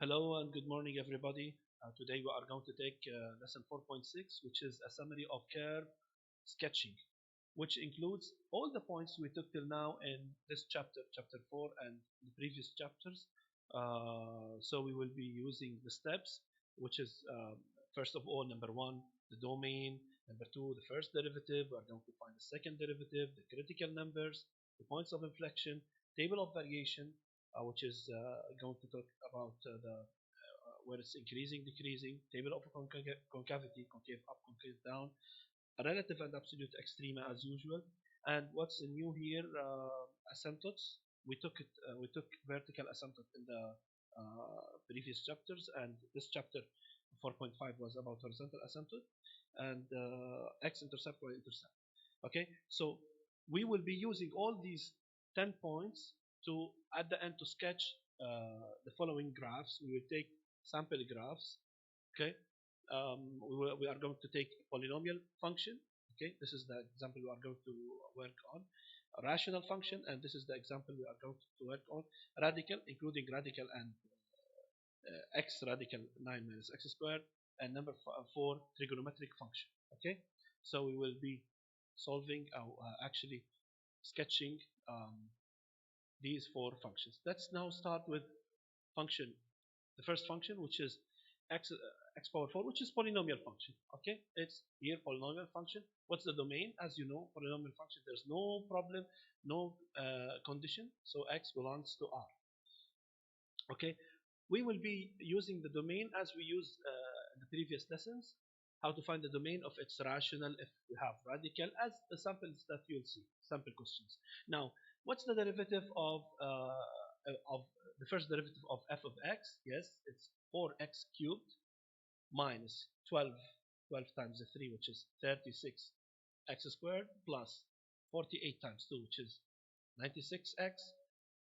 Hello and good morning, everybody. Today we are going to take lesson 4.6, which is a summary of curve sketching, which includes all the points we took till now in this chapter, chapter 4, and the previous chapters. So we will be using the steps, which is first of all, number one, the domain, number two, the first derivative. We are going to find the second derivative, the critical numbers, the points of inflection, table of variation, which is going to talk about the where it's increasing, decreasing, table of concavity, concave up, concave down, relative and absolute extrema as usual. And what's new here, asymptotes. We took vertical asymptote in the previous chapters, and this chapter 4.5 was about horizontal asymptote and x-intercept, y-intercept. Okay, so we will be using all these 10 points to at the end to sketch the following graphs. We will take sample graphs. Okay, we are going to take a polynomial function. Okay, this is the example we are going to work on. A rational function, and this is the example we are going to work on. Radical, including radical and x radical 9 minus x squared, and number 4 trigonometric function. Okay, so we will be solving actually sketching these 4 functions. Let's now start with function, the first function, which is x power 4, which is polynomial function. Okay, it's here polynomial function. What's the domain? As you know, polynomial function, there's no problem, no condition, so x belongs to R. Okay, we will be using the domain as we used in the previous lessons, how to find the domain of its rational if we have radical, as the samples that you'll see, sample questions. Now, what's the derivative of the first derivative of f of x? Yes, it's 4x cubed minus 12 times 3, which is 36 x squared, plus 48 times 2, which is 96x,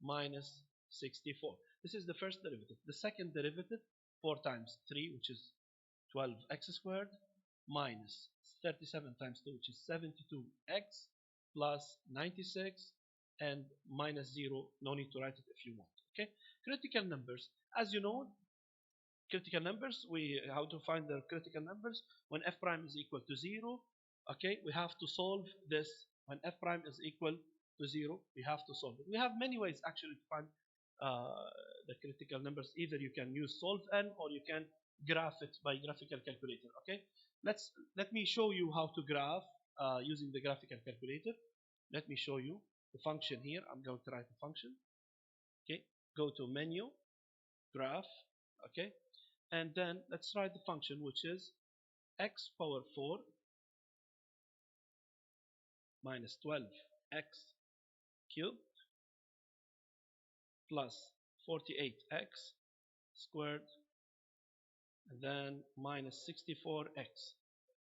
minus 64. This is the first derivative. The second derivative, 4 times 3, which is 12x squared, minus 37 times 2, which is 72x, plus 96, and minus 0. No need to write it if you want. Okay, critical numbers. As you know, critical numbers, how to find the critical numbers when f prime is equal to 0. Okay, we have to solve this. When f prime is equal to 0, we have to solve it. We have many ways actually to find the critical numbers. Either you can use solve-n, or you can graph it by graphical calculator. Okay, let me show you how to graph using the graphical calculator. Let me show you the function here. I'm going to write the function. Okay, go to menu, graph. Okay, and then let's write the function, which is x power 4 minus 12x cubed plus 48x squared, and then minus 64x.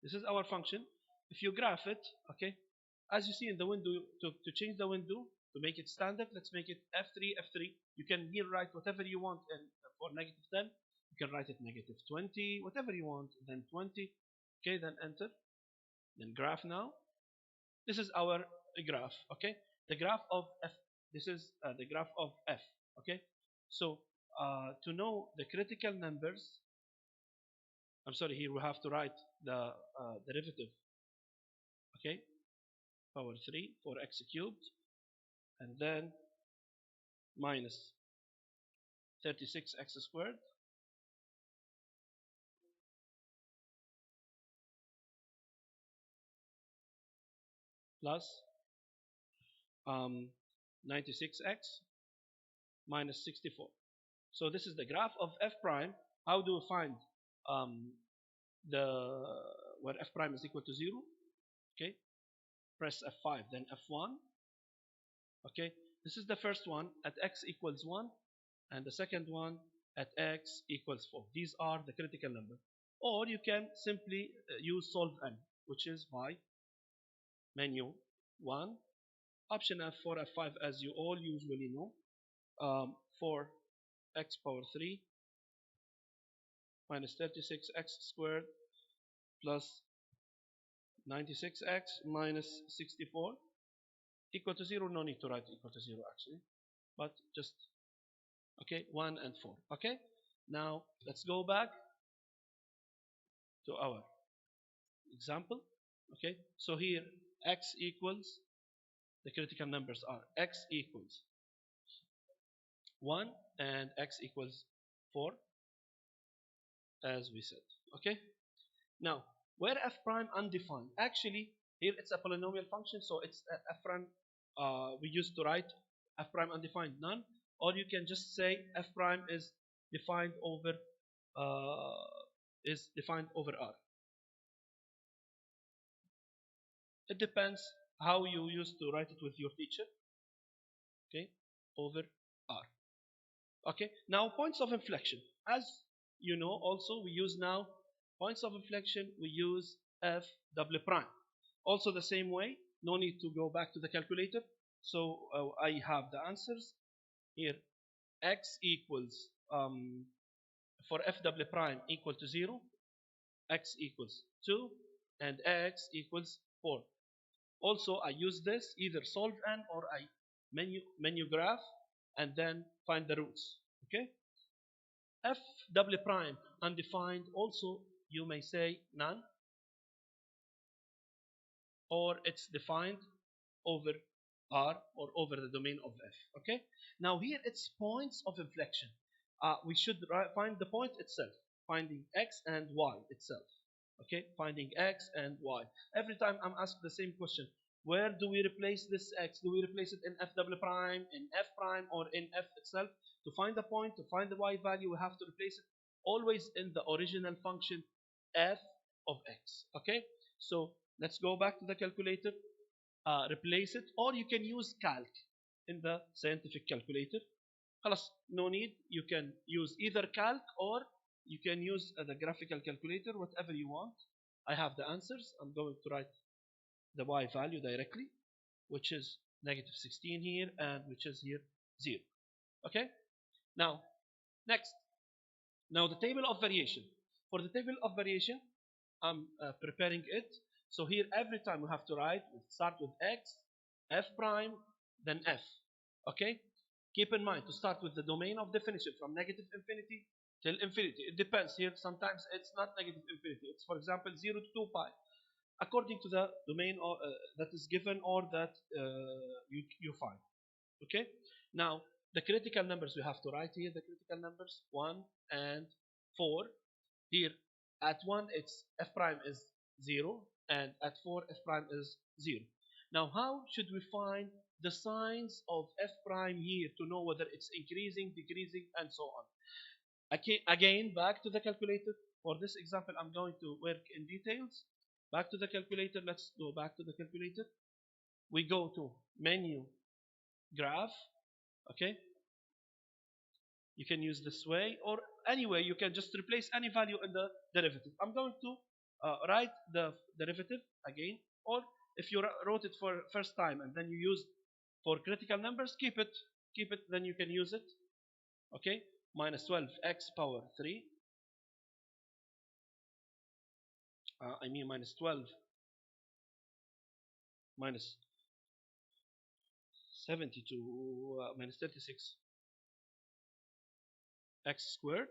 This is our function. If you graph it, okay, as you see in the window, to change the window, to make it standard, let's make it F3, F3. You can here write whatever you want, and for negative 10, you can write it negative 20, whatever you want, then 20. Okay, then enter. Then graph now. This is our graph. Okay, the graph of F. This is the graph of F. Okay, so to know the critical numbers, I'm sorry, here we have to write the derivative. Okay, power 3 for x cubed, and then minus 36x squared plus 96x minus 64. So this is the graph of f prime. How do we find where f prime is equal to 0? Okay, press F5, then F1. Okay, this is the first one at x equals 1, and the second one at x equals 4. These are the critical number. Or you can simply use solve-n, which is by menu 1, option F4, F5, as you all usually know, for x power 3 minus 36x squared plus 96x minus 64 equal to 0. No need to write equal to 0 actually, but just okay, 1 and 4. Okay, Now let's go back to our example. Okay, so here x equals, the critical numbers are x equals 1 and x equals 4, as we said. Okay, now where f prime undefined, actually here it's a polynomial function, so it's f prime, we used to write f prime undefined none, or you can just say f prime is defined over R. It depends how you used to write it with your teacher. Okay, over R. Okay, now points of inflection. As you know, also we use now points of inflection, we use f double prime. Also the same way, no need to go back to the calculator. So I have the answers here. X equals, for f double prime equal to 0, x equals 2, and x equals 4. Also, I use this, either solve n or I menu graph and then find the roots. Okay, f double prime undefined, also you may say none, or it's defined over R or over the domain of f. Okay, now here it's points of inflection. We should find the point itself, finding x and y itself. Okay, finding x and y. Every time I'm asked the same question: where do we replace this x? Do we replace it in f double prime, in f prime, or in f itself? To find the point, to find the y value, we have to replace it always in the original function f of x. Okay, so let's go back to the calculator, replace it, or you can use calc in the scientific calculator. خلاص, no need. You can use either calc or you can use the graphical calculator, whatever you want. I have the answers. I'm going to write the y value directly, which is negative 16 here, and which is here 0. Okay, now next, now the table of variation. For the table of variation, I'm preparing it. So here every time we have to write, we start with x, f prime, then f. Okay, keep in mind to start with the domain of definition from negative infinity till infinity. It depends here. Sometimes it's not negative infinity. It's, for example, 0 to 2 pi, according to the domain that is given or that you find. Okay, now the critical numbers we have to write here, the critical numbers 1 and 4. Here at 1 it's f prime is 0, and at 4 f prime is 0. Now how should we find the signs of f prime here to know whether it's increasing, decreasing, and so on? Again, back to the calculator. For this example, I'm going to work in details. Back to the calculator. Let's go back to the calculator. We go to menu graph. Okay, you can use this way, or any way. You can just replace any value in the derivative. I'm going to write the derivative again, or if you wrote it for first time and then you use for critical numbers, keep it, then you can use it. Okay, minus 12x power 3, I mean minus 12 minus 72 minus 36 x squared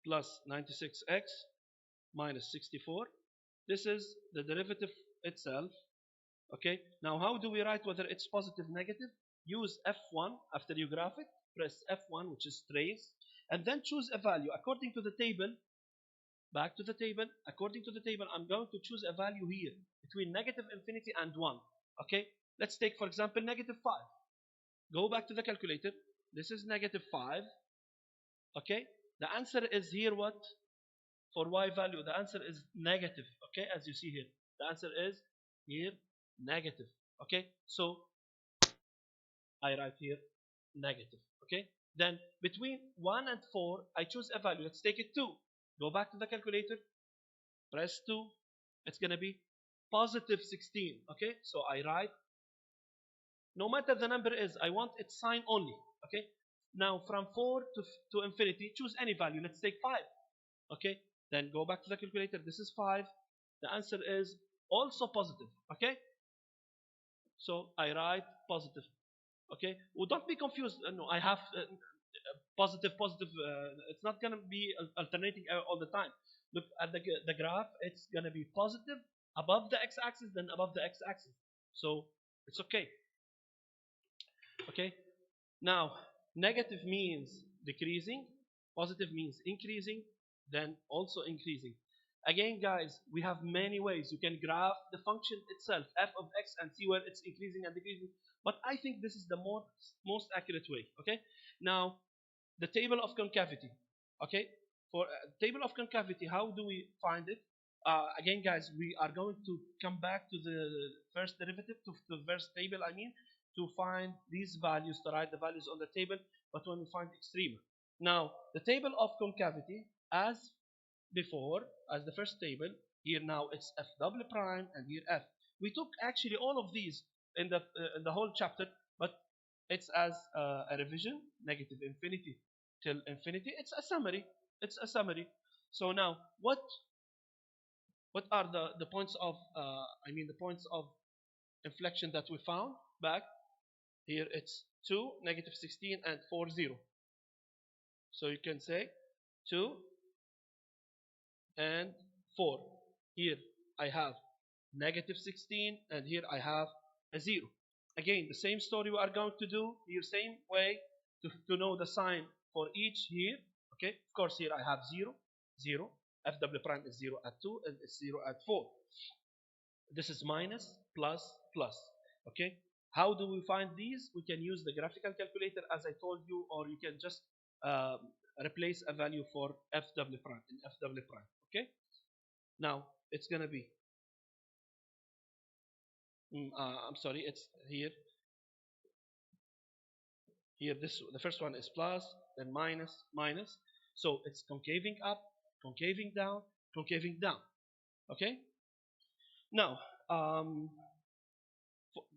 plus 96x minus 64. This is the derivative itself. Okay, now how do we write whether it's positive, negative? Use F1 after you graph it. Press F1, which is trace, and then choose a value according to the table. Back to the table. According to the table, I'm going to choose a value here between negative infinity and 1. Okay, let's take, for example, negative 5. Go back to the calculator. This is negative 5. Okay, the answer is here what? For y value, the answer is negative. Okay, as you see here, the answer is here negative. Okay, so I write here negative. Okay, then between 1 and 4, I choose a value. Let's take it 2. Go back to the calculator, press 2. It's going to be positive 16. Okay, so I write, no matter the number is, I want its sign only. Okay, now from 4 to infinity, choose any value. Let's take 5. Okay, then go back to the calculator. This is 5. The answer is also positive. Okay, so I write positive. Okay, well, don't be confused. No, I have positive, positive. It's not going to be alternating all the time. Look at the graph. It's going to be positive above the x-axis, then above the x-axis. So it's okay. Okay. Now, negative means decreasing, positive means increasing, then also increasing. Again, guys, we have many ways. You can graph the function itself, f of x, and see where it's increasing and decreasing. But I think this is the most accurate way. Okay. Now, the table of concavity. Okay. For table of concavity, how do we find it? Again, guys, we are going to come back to the first derivative, to the first table, I mean, to find these values, to write the values on the table, but when we find extrema. Now, the table of concavity, as before, as the first table, here now it's f double prime and here f. We took actually all of these in the whole chapter, but it's as a revision, negative infinity till infinity. It's a summary. It's a summary. So now, what are the points of the points of inflection that we found back here? It's 2, negative 16, and 4, 0. So you can say 2 and 4. Here I have negative 16, and here I have a 0. Again, the same story we are going to do here, same way to know the sign for each here. Okay, of course here I have 0, 0. F double prime is 0 at 2 and it's 0 at 4. This is minus, plus, plus. Okay, how do we find these? We can use the graphical calculator as I told you, or you can just replace a value for f double prime in f double prime. Okay, now it's gonna be I'm sorry, it's here. Here, the first one is plus, then minus, minus. So it's concaving up, concaving down, concaving down. Okay. Now,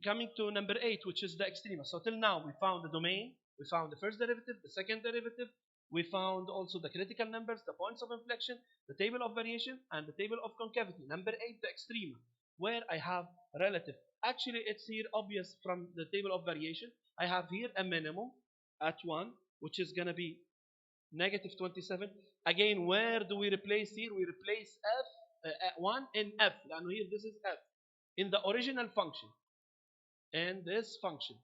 coming to number 8, which is the extrema. So till now, we found the domain, we found the first derivative, the second derivative, we found also the critical numbers, the points of inflection, the table of variation, and the table of concavity. Number 8, the extrema, where I have relative. Actually, it's here obvious from the table of variation. I have here a minimum at 1, which is going to be negative 27. Again, where do we replace here? We replace f 1 in f. And here, this is f. In the original function. And this function.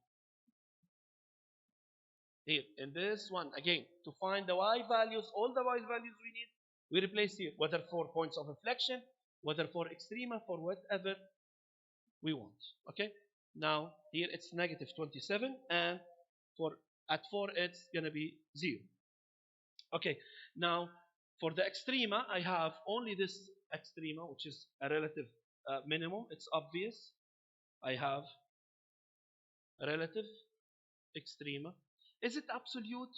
Here, in this one, again, to find the y values, all the y values we need, we replace here, whether for points of inflection, whether for extrema, for whatever we want. Okay? Now, here it's negative 27, and at 4, it's going to be 0. Okay, now, for the extrema, I have only this extrema, which is a relative minimum. It's obvious. I have a relative extrema. Is it absolute?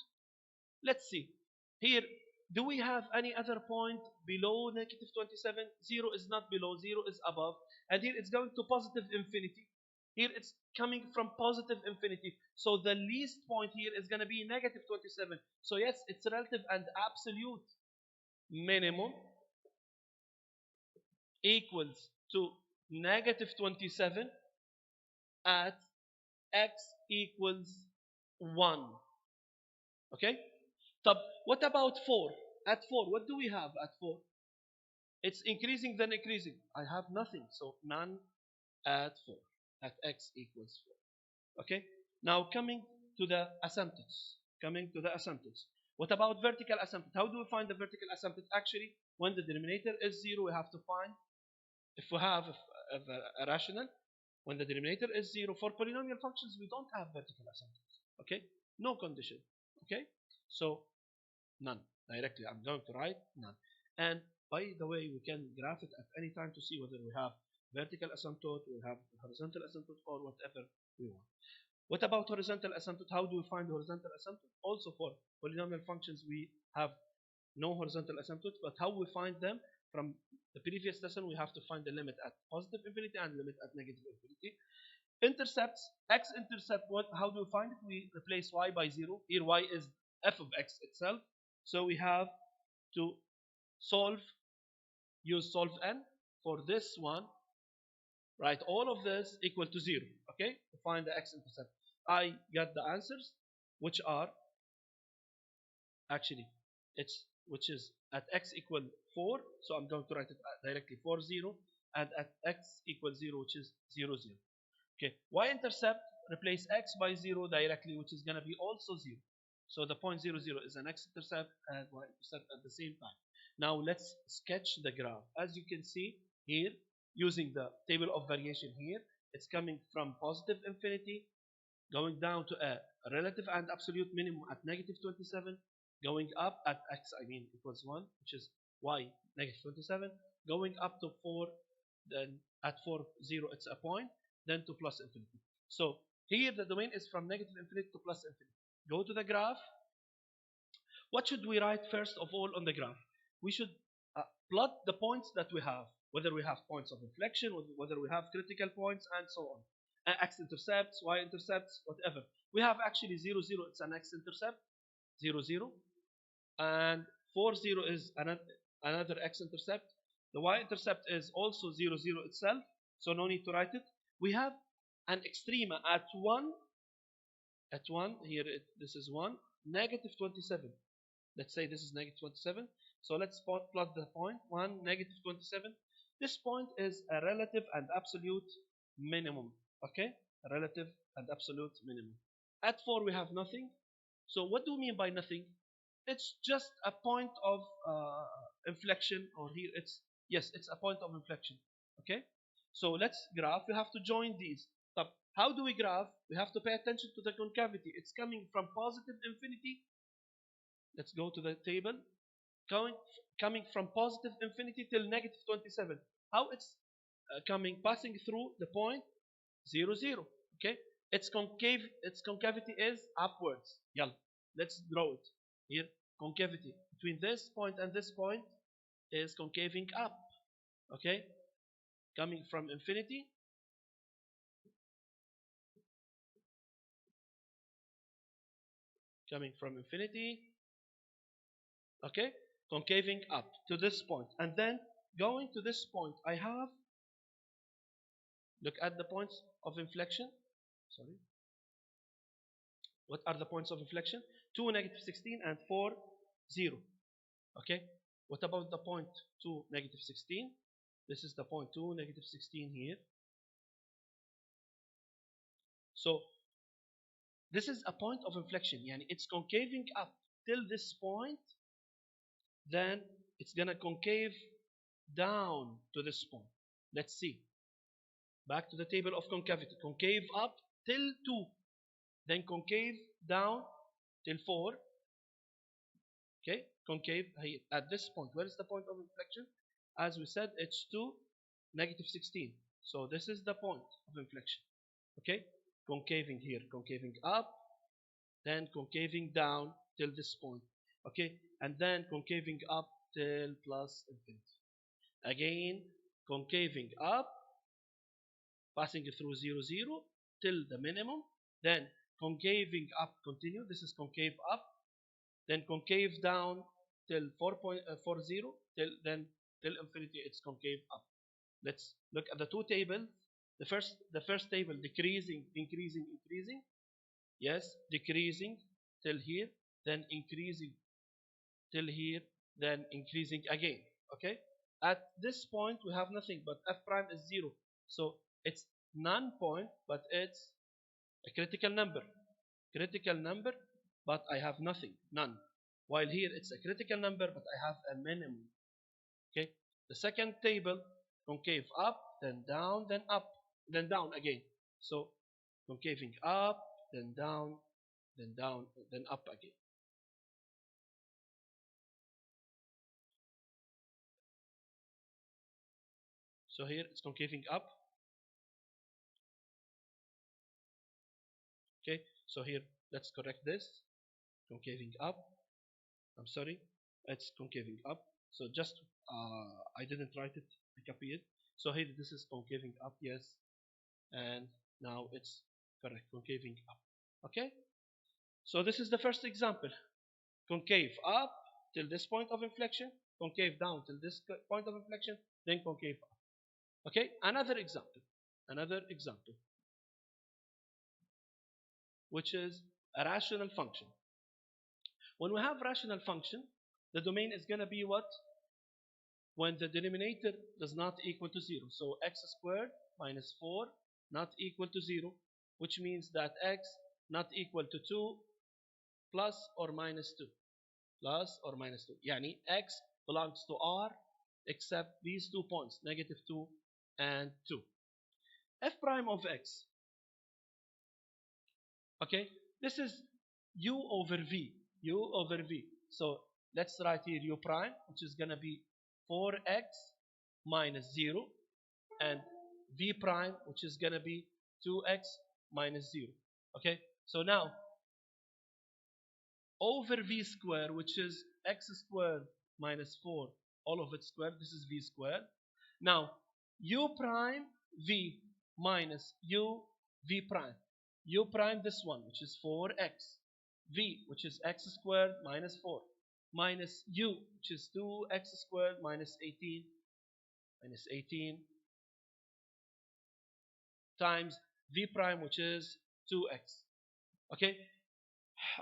Let's see. Here, do we have any other point below negative 27? 0 is not below, 0 is above. And here it's going to positive infinity. Here it's coming from positive infinity. So the least point here is going to be negative 27. So yes, it's relative and absolute. Minimum equals to negative 27 at x equals 1. Okay? What about 4? At 4, what do we have at 4? It's increasing then increasing. I have nothing, so none at 4. At x equals 4. Okay? Now coming to the asymptotes. What about vertical asymptote? How do we find the vertical asymptote? Actually, when the denominator is 0, we have to find, if we have a rational, when the denominator is 0, for polynomial functions, we don't have vertical asymptotes. Okay? No condition. Okay? So, none. Directly, I'm going to write none. And by the way, we can graph it at any time to see whether we have vertical asymptote, we have horizontal asymptote, or whatever we want. What about horizontal asymptote? How do we find the horizontal asymptote? Also for polynomial functions, we have no horizontal asymptote, but how we find them? From the previous lesson, we have to find the limit at positive infinity and limit at negative infinity. Intercepts, x-intercept, how do we find it? We replace y by 0. Here y is f of x itself. So we have to use solve n for this one. Write all of this equal to 0. Okay? To find the x-intercept. I got the answers, which are actually it's which is at x equal 4, so I'm going to write it directly 4 0, and at x equals 0, which is 0 0. Okay, y-intercept, replace x by 0 directly, which is going to be also 0. So the point 0 0 is an x-intercept and y-intercept at the same time. Now let's sketch the graph. As you can see here, using the table of variation here, it's coming from positive infinity, going down to a relative and absolute minimum at negative 27, going up at x, equals 1, which is y negative 27, going up to 4, then at 4 0 it's a point, then to plus infinity. So here the domain is from negative infinity to plus infinity. Go to the graph. What should we write first of all on the graph? We should plot the points that we have, whether we have points of inflection, whether we have critical points, and so on. X-intercepts, Y-intercepts, whatever. We have actually 0 0, it's an X-intercept, 0 0, and 4 0 is another X-intercept. The Y-intercept is also 0 0 itself, so no need to write it. We have an extrema at 1, here this is 1, negative 27. Let's say this is negative 27. So let's plot the point 1, negative 27. This point is a relative and absolute minimum. Okay? A relative and absolute minimum. At 4 we have nothing. So what do we mean by nothing? It's just a point of inflection, or here it's a point of inflection. Okay? So let's graph. We have to join these. How do we graph? We have to pay attention to the concavity. It's coming from positive infinity. Let's go to the table. Coming from positive infinity till negative 27. How it's passing through the point 0 0. Okay, its concavity is upwards. Yalla, let's draw it here. Concavity between this point and this point is concaving up. Okay, coming from infinity. Okay, concaving up to this point, and then going to this point. I have, look at the points of inflection. Sorry, what are the points of inflection? 2, negative 16, and 4, 0. Okay, what about the point 2, negative 16? This is the point 2, negative 16 here. So this is a point of inflection. Yani it's concaving up till this point, then it's gonna concave down to this point. Let's see. Back to the table of concavity. Concave up till 2, then concave down till 4. Okay, concave here at this point. Where is the point of inflection? As we said, it's 2, negative 16. So this is the point of inflection. Okay, concaving here, concaving up, then concaving down till this point. Okay, and then concaving up till plus infinity. Again, concaving up, passing through 0 0 till the minimum, then concaving up, continue. This is concave up, then concave down till 4.40, till infinity it's concave up. Let's look at the two tables. The first table, decreasing, increasing, increasing. Yes, decreasing till here, then increasing till here, then increasing again. Okay, at this point we have nothing, but f prime is 0, so it's non-point, but it's a critical number, but I have nothing, none. While here it's a critical number, but I have a minimum. Okay, the second table, concave up, then down, then up, then down again. So concaving up, then down, then down, then up again. So here it's concaving up. Okay, so here let's correct this. Concaving up. I'm sorry, it's concaving up. So just I didn't write it, I copy it. So here this is concaving up, yes, and now it's correct, concaving up. Okay, so this is the first example. Concave up till this point of inflection, concave down till this point of inflection, then concave up. Okay, another example, which is a rational function. When we have rational function, the domain is going to be what? When the denominator does not equal to 0. So x squared minus 4 not equal to 0, which means that x not equal to 2 plus or minus 2. Plus or minus 2. Yani x belongs to R except these 2 points, negative 2 and 2. F prime of x. Okay, this is u over v. U over v. So let's write here u prime, which is going to be 4x minus 0, and v prime, which is going to be 2x minus 0. Okay, so now over v squared, which is x squared minus 4, all of it squared, this is v squared. Now u prime v minus u v prime. U prime, this one, which is 4x. V, which is x squared minus 4. Minus u, which is 2x squared minus 18. Minus 18 times v prime, which is 2x. Okay,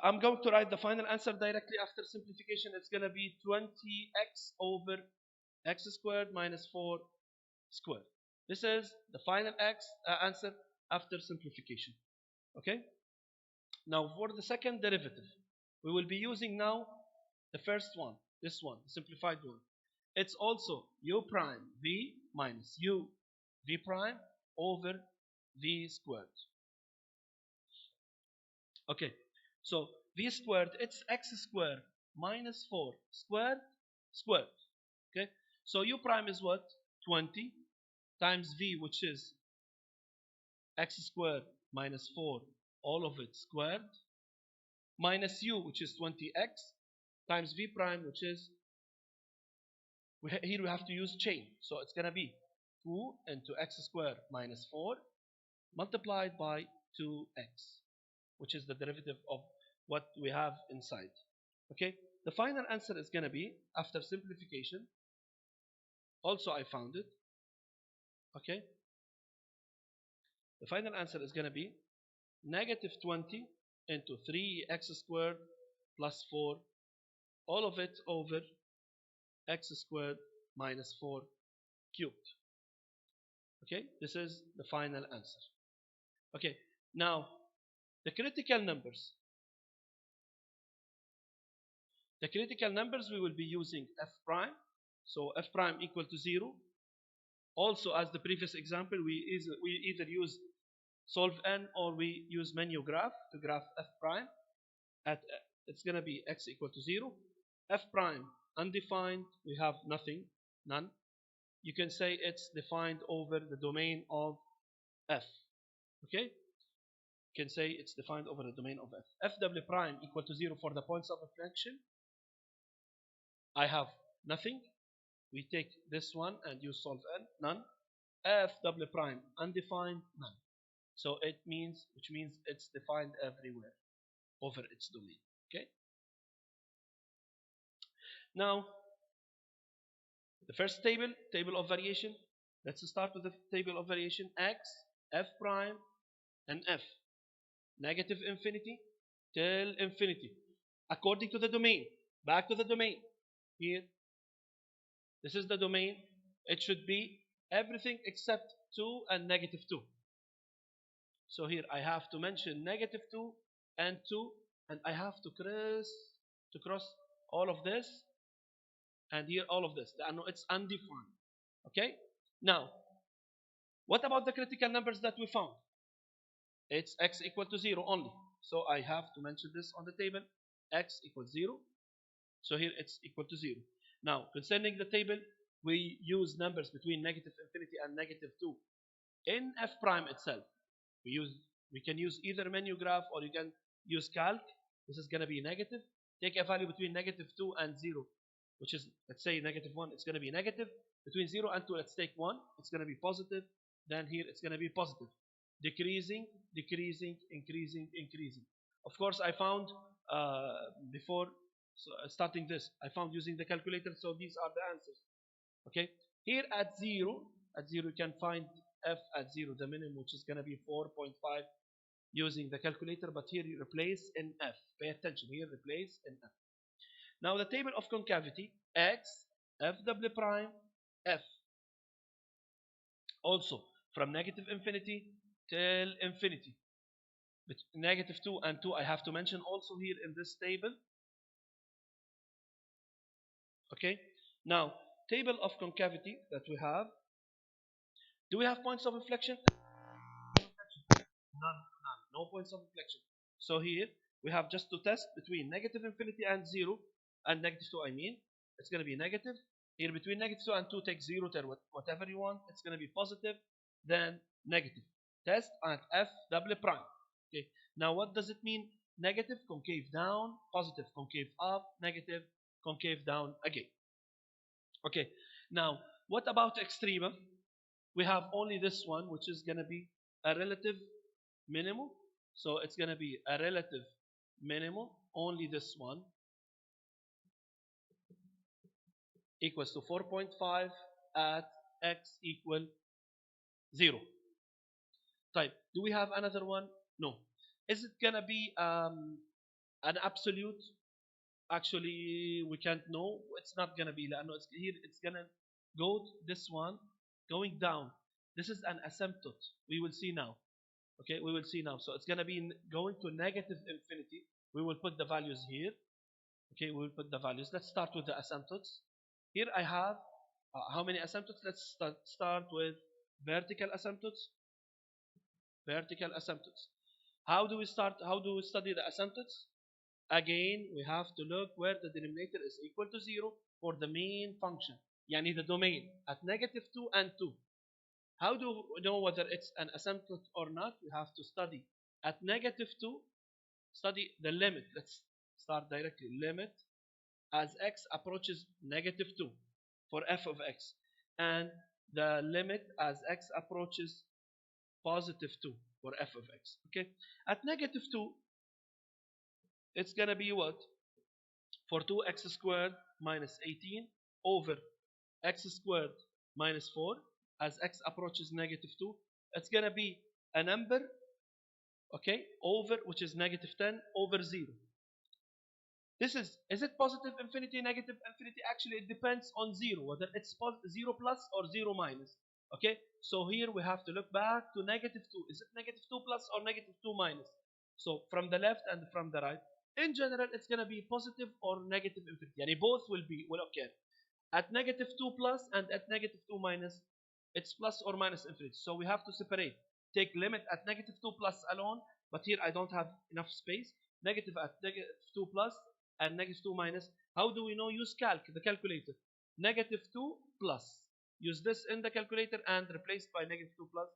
I'm going to write the final answer directly after simplification. It's going to be 20x over x squared minus 4 squared. This is the final answer after simplification. Okay. Now for the second derivative, we will be using now the first one, this one, the simplified one. It's also u prime v minus u v prime over v squared. Okay, so v squared, it's x squared minus 4 squared squared. Okay, so u prime is what? 20 times v, which is x squared minus 4, all of it squared, minus u, which is 20x, times v prime, which is, here we have to use chain. So it's going to be 2 into x squared minus 4 multiplied by 2x, which is the derivative of what we have inside. Okay, the final answer is going to be, after simplification, also I found it. Okay, the final answer is going to be negative 20 into 3x squared plus 4, all of it over x squared minus 4 cubed. Okay, this is the final answer. Okay, now the critical numbers. The critical numbers, we will be using f prime. So f prime equal to 0. Also, as the previous example, we either use solve n or we use menu graph to graph f prime. It's going to be x equal to 0. F prime undefined, we have nothing, none. You can say it's defined over the domain of f. Okay, you can say it's defined over the domain of f. Fw prime equal to 0 for the points of inflection. I have nothing. We take this one and use solve n, none. Fw prime undefined, none. So it means, which means it's defined everywhere over its domain. Okay. Now, the first table of variation. Let's start with the table of variation. X, f prime, and f. Negative infinity till infinity. According to the domain. Back to the domain. Here. This is the domain. It should be everything except 2 and negative 2. So here I have to mention negative 2 and 2. And I have to cross all of this. And here all of this. It's undefined. Okay. Now, what about the critical numbers that we found? It's x equal to 0 only. So I have to mention this on the table. X equals 0. So here it's equal to 0. Now, concerning the table, we use numbers between negative infinity and negative 2. In f prime itself, we can use either menu graph or you can use calc. This is going to be negative. Take a value between negative 2 and 0, which is, let's say, negative 1. It's going to be negative. Between 0 and 2, let's take 1. It's going to be positive. Then here it's going to be positive. Decreasing, decreasing, increasing, increasing. Of course, I found before starting this, I found using the calculator. So these are the answers. Okay. Here at 0, you can find f at 0, the minimum, which is going to be 4.5 using the calculator. But here you replace in f. Pay attention. Here replace in f. Now the table of concavity, x, f double prime, f. Also from negative infinity till infinity. But negative 2 and 2 I have to mention also here in this table. Okay. Now, table of concavity that we have. Do we have points of inflection? None, none. No points of inflection. So here we have just to test between negative infinity and 0 and negative 2 I mean. It's going to be negative. Here between negative 2 and 2 take 0 to whatever you want. It's going to be positive, then negative. Test at f double prime. Okay. Now what does it mean? Negative concave down, positive concave up, negative concave down again. Okay. Now what about extrema? We have only this one, which is going to be a relative minimum. So it's going to be a relative minimum, only this one, equals to 4.5 at x equal 0. Type. Do we have another one? No. Is it going to be an absolute? Actually, we can't know. It's not going to be. No, here it's going to go to this one, going down. This is an asymptote. We will see now. Okay, we will see now. So it's going to be going to negative infinity. We will put the values here. Okay, we will put the values. Let's start with the asymptotes. Here I have how many asymptotes? Let's start with vertical asymptotes. Vertical asymptotes. How do we start? How do we study the asymptotes? Again, we have to look where the denominator is equal to 0 for the main function. Yani the domain at negative 2 and 2. How do we know whether it's an asymptote or not? We have to study at negative 2, study the limit. Let's start directly. Limit as x approaches negative 2 for f of x. And the limit as x approaches positive 2 for f of x. Okay. At negative 2, it's going to be what? For 2x squared minus 18 over x squared minus 4 as x approaches negative 2. It's going to be a number, okay, over, which is negative 10 over 0. Is it positive infinity, negative infinity? Actually, it depends on 0, whether it's 0 plus or 0 minus. Okay, so here we have to look back to negative 2. Is it negative 2 plus or negative 2 minus? So from the left and from the right. In general, it's going to be positive or negative infinity. Yani both will occur. At negative 2 plus and at negative 2 minus, it's plus or minus infinity. So we have to separate. Take limit at negative 2 plus alone, but here I don't have enough space. Negative at negative 2 plus and negative 2 minus. How do we know? Use the calculator. Negative 2 plus. Use this in the calculator and replace by negative 2 plus.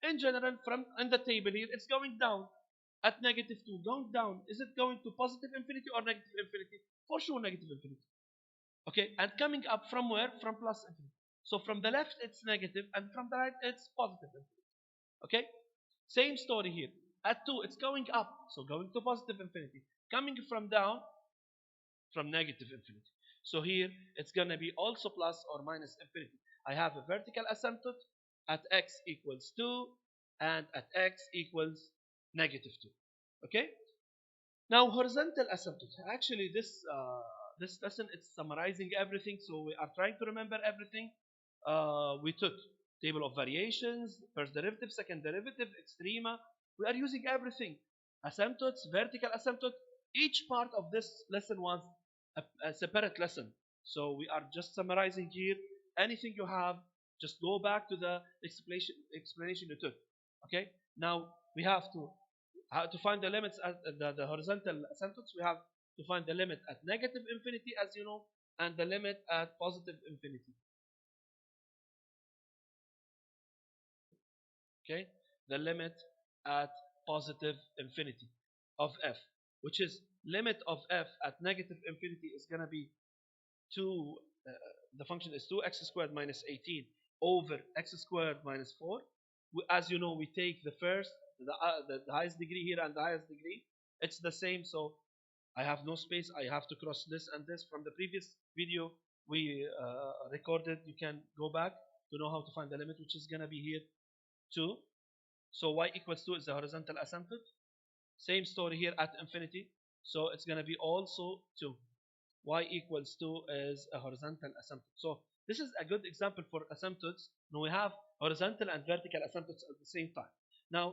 In general, from in the table here, it's going down. At negative 2, going down. Is it going to positive infinity or negative infinity? For sure, negative infinity. Okay, and coming up from where? From plus infinity. So from the left, it's negative, and from the right, it's positive infinity. Okay, same story here. At 2, it's going up, so going to positive infinity. Coming from down, from negative infinity. So here, it's going to be also plus or minus infinity. I have a vertical asymptote at x equals 2, and at x equals negative 2. Okay? Now, horizontal asymptote. Actually, this lesson is summarizing everything, so we are trying to remember everything. We took table of variations, first derivative, second derivative, extrema. We are using everything. Asymptotes, vertical asymptote. Each part of this lesson was a separate lesson. So we are just summarizing here. Anything you have, just go back to the explanation you took. Okay? Now, we have to find the limits at the horizontal asymptotes. We have to find the limit at negative infinity, as you know, and the limit at positive infinity. Okay, the limit at positive infinity of f, which is limit of f at negative infinity is going to be 2. The function is 2x squared minus 18 over x squared minus 4. As you know, we take the first, the highest degree here and the highest degree. It's the same, so I have no space. I have to cross this and this. From the previous video we recorded, you can go back to know how to find the limit, which is going to be here 2. So y equals 2 is the horizontal asymptote. Same story here at infinity. So it's going to be also 2. y equals 2 is a horizontal asymptote. So this is a good example for asymptotes. Now we have horizontal and vertical asymptotes at the same time. Now,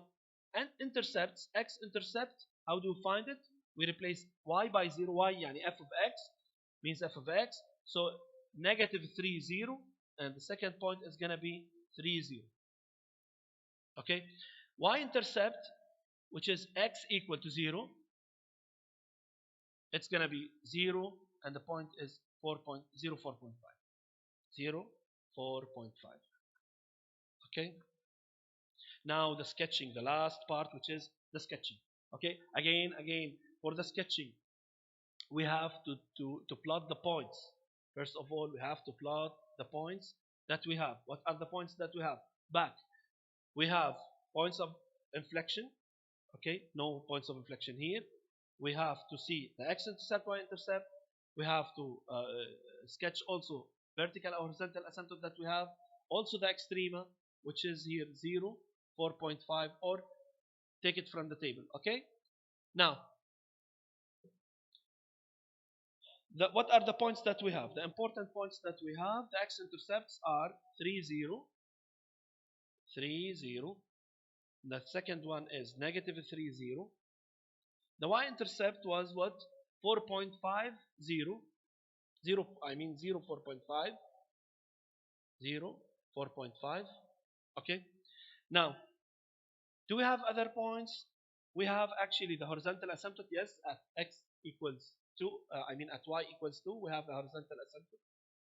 and intercepts, x-intercept, how do you find it? We replace y by 0, y يعني f of x means f of x. So negative 3, 0, and the second point is going to be 3, 0. Okay? Y-intercept, which is x equal to 0, it's going to be 0, and the point is 4.04.5. 0, 4.5. Okay? Now the sketching, the last part, which is the sketching. Okay? Again, for the sketching, we have to plot the points. First of all, we have to plot the points that we have. What are the points that we have? Back. We have points of inflection. Okay? No points of inflection here. We have to see the x-intercept, y-intercept. We have to sketch also vertical or horizontal asymptote that we have. Also the extrema, which is here 0, 4.5, or take it from the table. Okay? Now, what are the points that we have? The important points that we have, the x-intercepts are 3, 0, 3, 0. The second one is negative 3, 0. The y-intercept was what? 4.5, 0. 0, I mean 0, 4.5. 0, 4.5. Okay. Now, do we have other points? We have actually the horizontal asymptote. Yes, at x equals 2. I mean at y equals 2. We have the horizontal asymptote.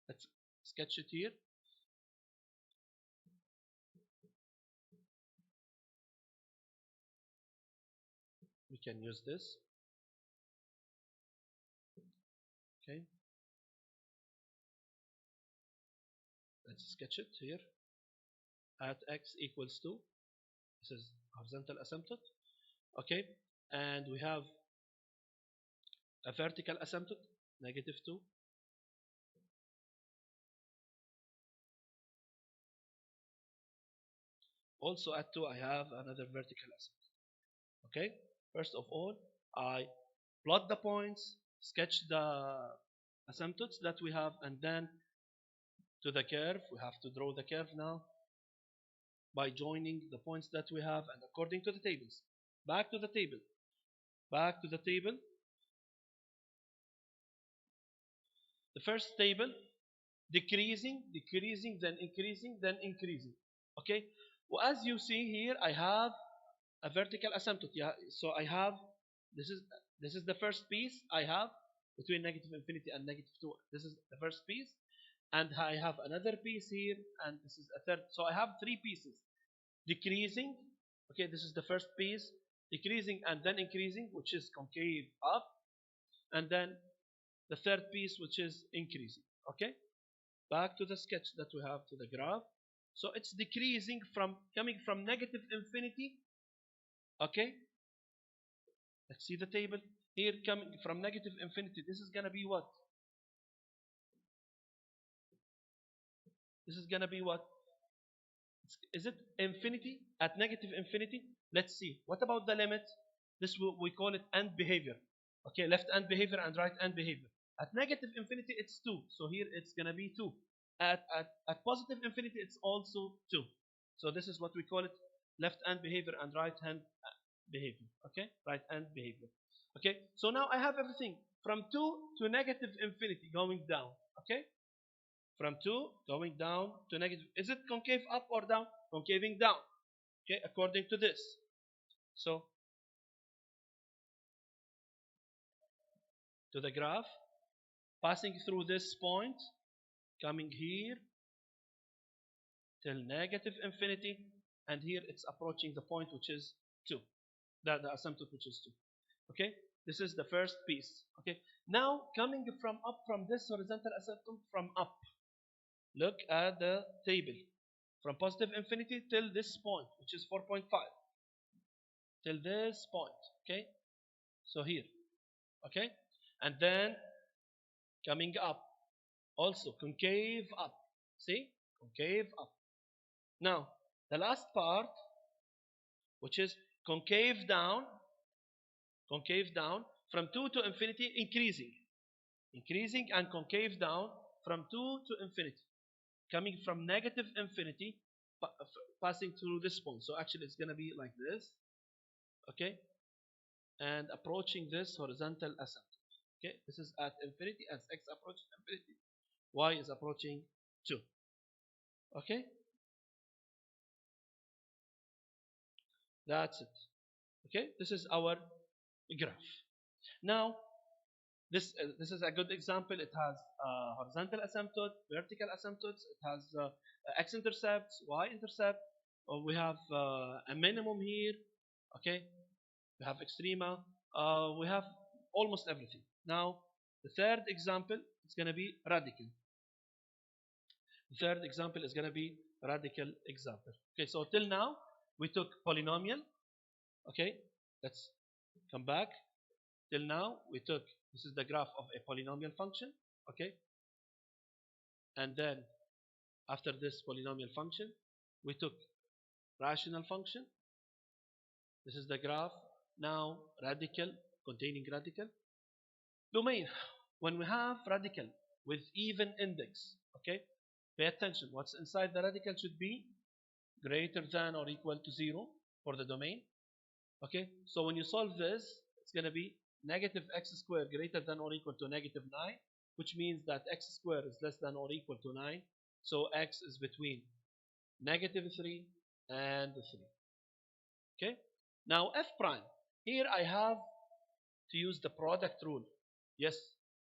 Let's sketch it here. We can use this. Okay. Let's sketch it here. At x equals 2. This is horizontal asymptote. Okay. And we have a vertical asymptote, negative 2. Also at 2, I have another vertical asymptote. Okay. First of all, I plot the points, sketch the asymptotes that we have, and then to the curve, we have to draw the curve now by joining the points that we have and according to the tables. Back to the table. Back to the table. The first table, decreasing, then increasing. Okay. Well, as you see here, I have a vertical asymptote. Yeah. So I have this is the first piece I have between negative infinity and negative 2. This is the first piece, and I have another piece here, and this is a third. So I have 3 pieces. Decreasing. Okay, this is the first piece. Decreasing and then increasing, which is concave up, and then the third piece, which is increasing. Okay. Back to the sketch that we have, to the graph. So it's decreasing from coming from negative infinity. Okay. Let's see the table here, coming from negative infinity. This is gonna be what? This is gonna be what? Is it infinity? At negative infinity? Let's see. What about the limit? This we call it end behavior. Okay, left end behavior and right end behavior. At negative infinity, it's 2. So here it's gonna be 2. At positive infinity, it's also 2. So this is what we call it, left hand behavior and right hand behavior. Okay, right hand behavior. Okay, so now I have everything from 2 to negative infinity going down. Okay, from 2 going down to negative. Is it concave up or down? Concaving down. Okay, according to this. So to the graph, passing through this point, coming here till negative infinity, and here it's approaching the point which is 2, the asymptote which is 2. Okay, this is the first piece. Okay, now coming from up from this horizontal asymptote from up, look at the table from positive infinity till this point, which is 4.5, till this point. Okay, so here. Okay, and then coming up, also concave up. See, concave up. Now the last part, which is concave down from 2 to infinity, increasing. increasing and concave down from 2 to infinity, coming from negative infinity, passing through this point. So actually it's going to be like this, okay, and approaching this horizontal asymptote. Okay, this is at infinity. As x approaches infinity, y is approaching 2. Okay, that's it. Okay, this is our graph. Now this is a good example. It has horizontal asymptote, vertical asymptotes. It has x-intercepts, y-intercept. We have a minimum here. Okay, we have extrema. We have almost everything. Now the third example is going to be radical. The third example is going to be radical example. Okay, so till now we took polynomial. Okay, let's come back. Till now we took, this is the graph of a polynomial function. Okay, and then after this polynomial function we took rational function. This is the graph. Now radical, containing radical domain. When we have radical with even index, okay, pay attention. What's inside the radical should be greater than or equal to 0 for the domain. Okay, so when you solve this, it's going to be negative x squared greater than or equal to negative 9, which means that x squared is less than or equal to 9. So x is between negative 3 and 3. Okay, now f prime. Here I have to use the product rule. Yes,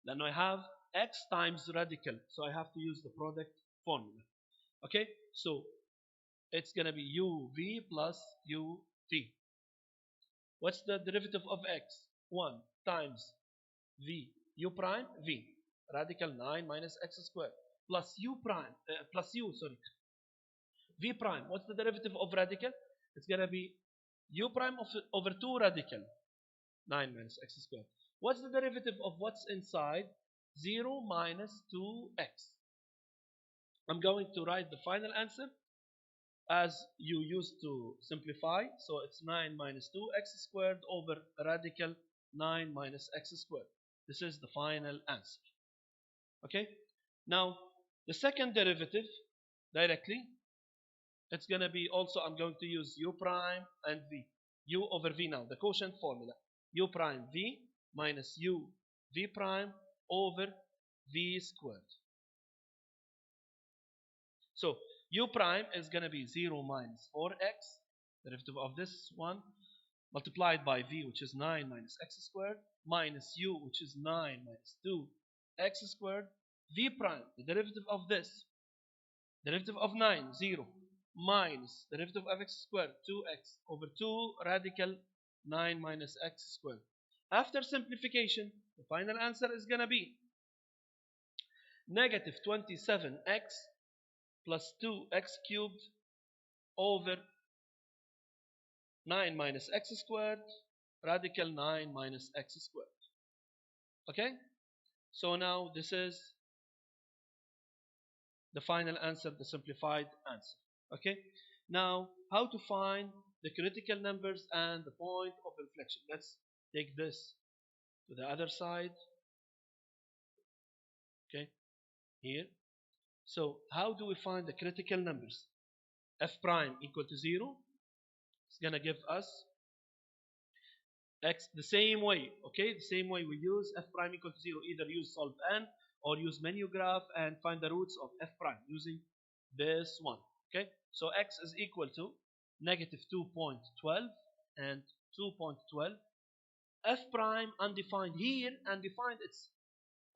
then I have x times radical, so I have to use the product formula. Okay, so it's going to be uv plus ut. What's the derivative of x? 1 times v u prime v, radical 9 minus x squared, plus u prime, v prime. What's the derivative of radical? It's going to be u prime over 2 radical 9 minus x squared. What's the derivative of what's inside? 0 minus 2x. I'm going to write the final answer as you used to simplify. So it's 9 minus 2x squared over radical 9 minus x squared. This is the final answer. Okay, now the second derivative directly, it's going to be also, I'm going to use u prime and v. U over v now, the quotient formula. U prime v minus u v prime over v squared. So u prime is going to be 0 minus 4x, derivative of this one, multiplied by v, which is 9 minus x squared, minus u, which is 9 minus 2x squared, v prime, the derivative of this, derivative of 9, 0, minus derivative of x squared, 2x, over 2 radical 9 minus x squared. After simplification, the final answer is going to be negative 27x plus 2x cubed over 9 minus x squared, radical 9 minus x squared. Okay, so now this is the final answer, the simplified answer. Okay, now how to find the critical numbers and the point of inflection. Let's take this to the other side. Okay, here. So how do we find the critical numbers? F prime equal to 0. It's going to give us x the same way. Okay, the same way we use F prime equal to 0. Either use solve n or use menu graph and find the roots of F prime using this one. Okay, so x is equal to negative 2.12 and 2.12. F prime undefined here, undefined, it's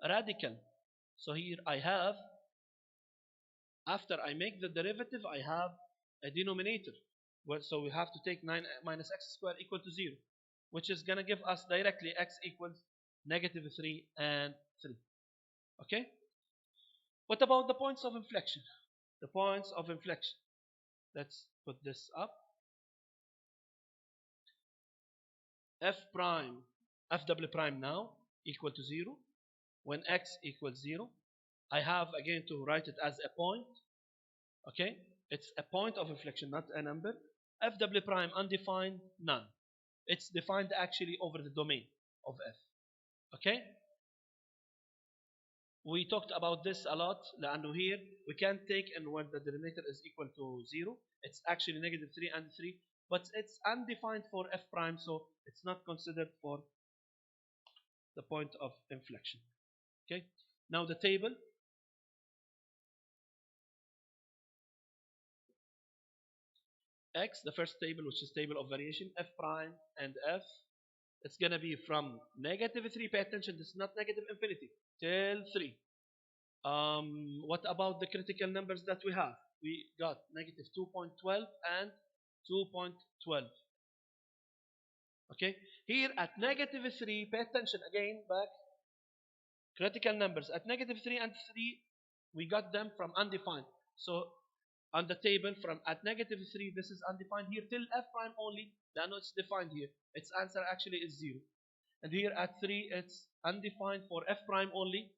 radical. So here I have, after I make the derivative, I have a denominator. Well, so we have to take 9 minus x squared equal to 0, which is going to give us directly x equals negative 3 and 3. Okay? What about the points of inflection? The points of inflection. Let's put this up. F prime, F double prime now equal to 0. When x equals 0, I have again to write it as a point. Okay? It's a point of inflection, not a number. F double prime undefined, none. It's defined actually over the domain of f. Okay? We talked about this a lot. لأنه here we can take and when the denominator is equal to 0, it's actually negative 3 and 3, but it's undefined for f prime, so it's not considered for the point of inflection. Okay. Now the table. X, the first table, which is table of variation, f prime and f, it's going to be from negative 3, pay attention, this is not negative infinity, till 3. What about the critical numbers that we have? We got negative 2.12 and 2.12. Okay, here at negative 3, pay attention again, back, critical numbers at negative 3 and 3, we got them from undefined. So on the table from at negative 3, this is undefined here till f prime only. Now it's defined here. Its answer actually is 0. And here at 3, it's undefined for f prime only,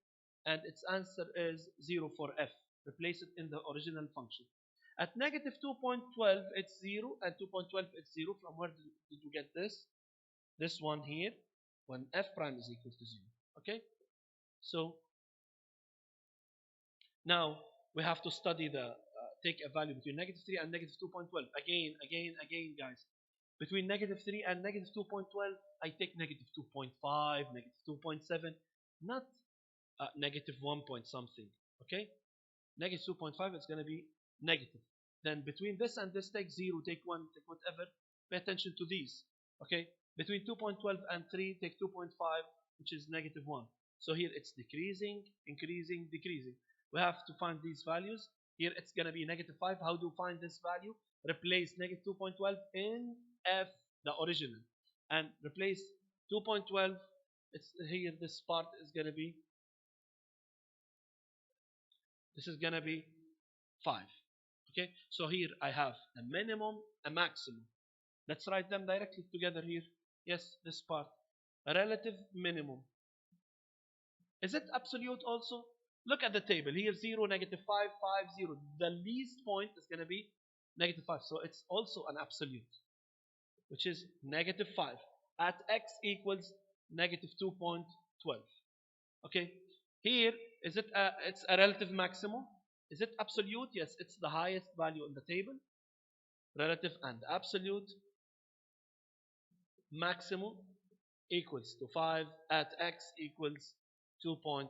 and its answer is 0 for f. Replace it in the original function. At negative 2.12, it's 0, and 2.12, it's 0. From where did you get this? This one here, when f prime is equal to 0. Okay? So now we have to study the take a value between negative 3 and negative 2.12. Again, guys. Between negative 3 and negative 2.12, I take negative 2.5, negative 2.7, not negative 1 point something. Okay? Negative 2.5 is going to be negative. Then between this and this, take 0, take 1, take whatever. Pay attention to these. Okay? Between 2.12 and 3, take 2.5, which is negative 1. So here it's decreasing, increasing, decreasing. We have to find these values. Here it's going to be negative 5. How do you find this value? Replace negative 2.12 in f, the original. And replace 2.12. It's here, this part is going to be, this is going to be 5. Okay, so here I have a minimum, a maximum. Let's write them directly together here. Yes, this part. A relative minimum. Is it absolute also? Look at the table. Here 0, negative 5, 5, 0. The least point is going to be negative 5. So it's also an absolute, which is negative 5. At x equals negative 2.12. Okay. Here, is it it's a relative maximum? Is it absolute? Yes, it's the highest value in the table. Relative and absolute. Maximum equals to 5 at x equals 2.12.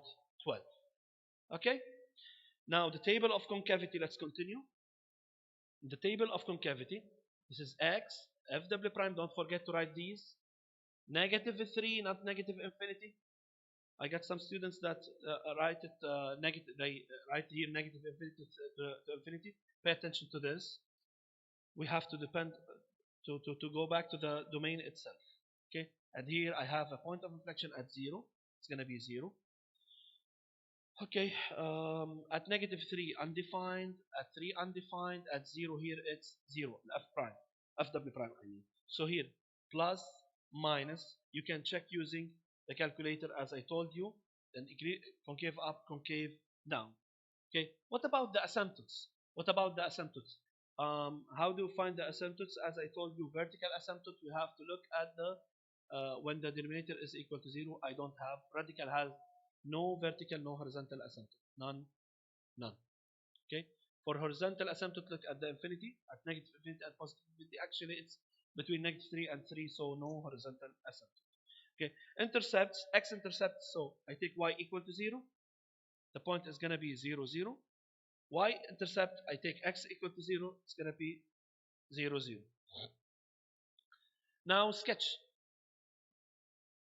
Okay? Now the table of concavity, let's continue. The table of concavity, this is x, f double prime, don't forget to write these. Negative 3, not negative infinity. I got some students that write it negative, they write here negative infinity to infinity. Pay attention to this. We have to depend to go back to the domain itself. Okay, and here I have a point of inflection at 0. It's going to be 0. Okay, at negative 3 undefined, at 3 undefined, at 0 here it's 0, f prime, f double prime I mean. So here plus, minus, you can check using the calculator as I told you, then concave up, concave down. Okay, what about the asymptotes? What about the asymptotes? How do you find the asymptotes? As I told you, vertical asymptote, we have to look at the when the denominator is equal to 0. I don't have. Radical has no vertical, no horizontal asymptote. None. None. Okay. For horizontal asymptote, look at the infinity, at negative infinity and positive infinity. Actually, it's between negative 3 and 3, so no horizontal asymptote. Okay. Intercepts, x-intercepts, so I take y equal to 0. The point is going to be 0, 0. Y-intercept, I take x equal to 0. It's going to be 0, 0. Now sketch.